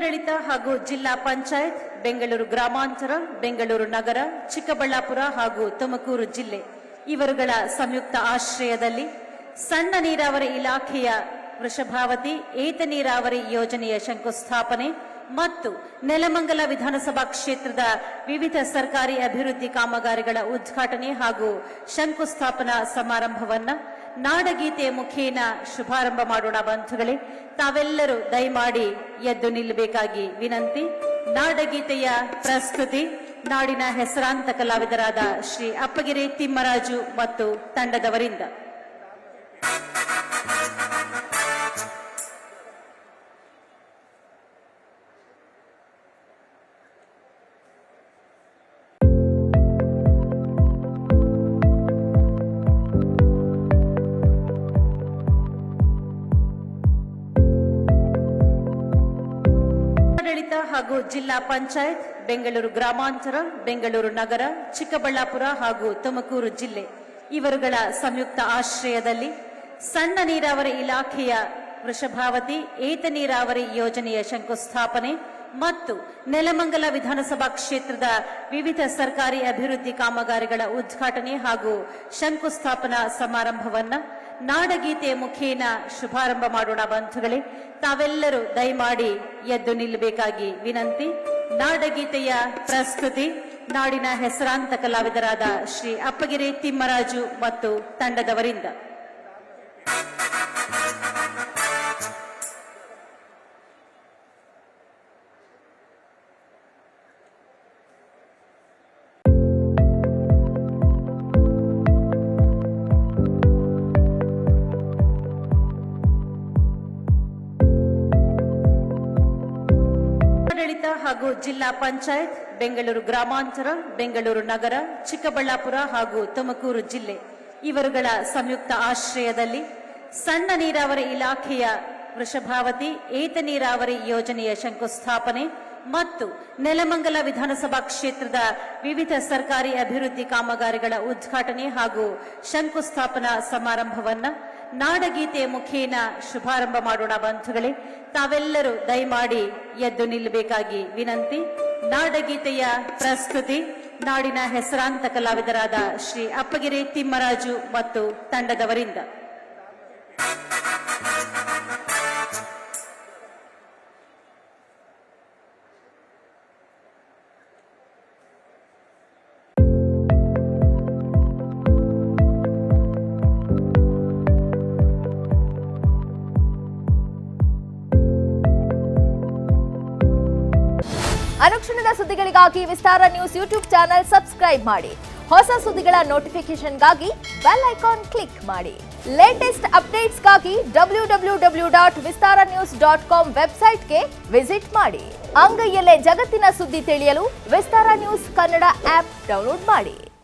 ಜಿಲ್ಲಾಡಳಿತ ಹಾಗೂ ಜಿಲ್ಲಾ ಪಂಚಾಯತ್, ಬೆಂಗಳೂರು ಗ್ರಾಮಾಂತರ, ಬೆಂಗಳೂರು ನಗರ, ಚಿಕ್ಕಬಳ್ಳಾಪುರ ಹಾಗೂ ತುಮಕೂರು ಜಿಲ್ಲೆ ಇವರುಗಳ ಸಂಯುಕ್ತ ಆಶ್ರಯದಲ್ಲಿ ಸಣ್ಣ ನೀರಾವರಿ ಇಲಾಖೆಯ ವೃಷಭಾವತಿ ಏತ ನೀರಾವರಿ ಯೋಜನೆಯ ಶಂಕುಸ್ಥಾಪನೆ ಮತ್ತು ನೆಲಮಂಗಲ ವಿಧಾನಸಭಾ ಕ್ಷೇತ್ರದ ವಿವಿಧ ಸರ್ಕಾರಿ ಅಭಿವೃದ್ಧಿ ಕಾಮಗಾರಿಗಳ ಉದ್ಘಾಟನೆ ಹಾಗೂ ಶಂಕುಸ್ಥಾಪನಾ ಸಮಾರಂಭವನ್ನು ನಾಡಗೀತೆಯ ಮುಖೇನ ಶುಭಾರಂಭ ಮಾಡೋಣ. ಬಂಧುಗಳೇ, ತಾವೆಲ್ಲರೂ ದಯಮಾಡಿ ಎದ್ದು ನಿಲ್ಲಬೇಕಾಗಿ ವಿನಂತಿ. ನಾಡಗೀತೆಯ ಪ್ರಸ್ತುತಿ ನಾಡಿನ ಹೆಸರಾಂತ ಕಲಾವಿದರಾದ ಶ್ರೀ ಅಪ್ಪಗೆರೆ ತಿಮ್ಮರಾಜು ಮತ್ತು ತಂಡದವರಿಂದ. ಜಿಲ್ಲಾಡಳಿತ ಹಾಗೂ ಜಿಲ್ಲಾ ಪಂಚಾಯತ್, ಬೆಂಗಳೂರು ಗ್ರಾಮಾಂತರ, ಬೆಂಗಳೂರು ನಗರ, ಚಿಕ್ಕಬಳ್ಳಾಪುರ ಹಾಗೂ ತುಮಕೂರು ಜಿಲ್ಲೆ ಇವರುಗಳ ಸಂಯುಕ್ತ ಆಶ್ರಯದಲ್ಲಿ ಸಣ್ಣ ನೀರಾವರಿ ಇಲಾಖೆಯ ವೃಷಭಾವತಿ ಏತ ನೀರಾವರಿ ಯೋಜನೆಯ ಶಂಕುಸ್ಥಾಪನೆ ಮತ್ತು ನೆಲಮಂಗಲ ವಿಧಾನಸಭಾ ಕ್ಷೇತ್ರದ ವಿವಿಧ ಸರ್ಕಾರಿ ಅಭಿವೃದ್ಧಿ ಕಾಮಗಾರಿಗಳ ಉದ್ಘಾಟನೆ ಹಾಗೂ ಶಂಕುಸ್ಥಾಪನಾ ಸಮಾರಂಭವನ್ನು ನಾಡಗೀತೆಯ ಮುಖೇನ ಶುಭಾರಂಭ ಮಾಡೋಣ. ಬಂಧುಗಳೇ, ತಾವೆಲ್ಲರೂ ದಯಮಾಡಿ ಎದ್ದು ನಿಲ್ಲಬೇಕಾಗಿ ವಿನಂತಿ. ನಾಡಗೀತೆಯ ಪ್ರಸ್ತುತಿ ನಾಡಿನ ಹೆಸರಾಂತ ಕಲಾವಿದರಾದ ಶ್ರೀ ಅಪ್ಪಗೆರೆ ತಿಮ್ಮರಾಜು ಮತ್ತು ತಂಡದವರಿಂದ. ಜಿಲ್ಲಾಡಳಿತ ಹಾಗೂ ಜಿಲ್ಲಾ ಪಂಚಾಯತ್, ಬೆಂಗಳೂರು ಗ್ರಾಮಾಂತರ, ಬೆಂಗಳೂರು ನಗರ, ಚಿಕ್ಕಬಳ್ಳಾಪುರ ಹಾಗೂ ತುಮಕೂರು ಜಿಲ್ಲೆ ಇವರುಗಳ ಸಂಯುಕ್ತ ಆಶ್ರಯದಲ್ಲಿ ಸಣ್ಣ ನೀರಾವರಿ ಇಲಾಖೆಯ ವೃಷಭಾವತಿ ಏತ ನೀರಾವರಿ ಯೋಜನೆಯ ಶಂಕುಸ್ಥಾಪನೆ ಮತ್ತು ನೆಲಮಂಗಲ ವಿಧಾನಸಭಾ ಕ್ಷೇತ್ರದ ವಿವಿಧ ಸರ್ಕಾರಿ ಅಭಿವೃದ್ಧಿ ಕಾಮಗಾರಿಗಳ ಉದ್ಘಾಟನೆ ಹಾಗೂ ಶಂಕುಸ್ಥಾಪನಾ ಸಮಾರಂಭವನ್ನು ನಾಡಗೀತೆಯ ಮುಖೇನ ಶುಭಾರಂಭ ಮಾಡೋಣ. ಬಂಧುಗಳೇ, ತಾವೆಲ್ಲರೂ ದಯಮಾಡಿ ಎದ್ದು ನಿಲ್ಲಬೇಕಾಗಿ ವಿನಂತಿ. ನಾಡಗೀತೆಯ ಪ್ರಸ್ತುತಿ ನಾಡಿನ ಹೆಸರಾಂತ ಕಲಾವಿದರಾದ ಶ್ರೀ ಅಪ್ಪಗೆರೆ ತಿಮ್ಮರಾಜು ಮತ್ತು ತಂಡದವರಿಂದ. ಅನುಕ್ಷಣದ ಸುದ್ದಿಗಳಿಗಾಗಿ ವಿಸ್ತಾರ ನ್ಯೂಸ್ ಯೂಟ್ಯೂಬ್ ಚಾನೆಲ್ ಸಬ್ಸ್ಕ್ರೈಬ್ ಮಾಡಿ. ಹೊಸ ಸುದ್ದಿಗಳ ನೋಟಿಫಿಕೇಶನ್ಗಾಗಿ ಬೆಲ್ ಐಕಾನ್ ಕ್ಲಿಕ್ ಮಾಡಿ. ಲೇಟೆಸ್ಟ್ ಅಪ್ಡೇಟ್ಸ್ಗಾಗಿ www.vistaranews.com ವೆಬ್ಸೈಟ್ಗೆ ವಿಸಿಟ್ ಮಾಡಿ. ಅಂಗೈಯಲ್ಲೇ ಜಗತ್ತಿನ ಸುದ್ದಿ ತಿಳಿಯಲು ವಿಸ್ತಾರ ನ್ಯೂಸ್ ಕನ್ನಡ ಆಪ್ ಡೌನ್ಲೋಡ್ ಮಾಡಿ.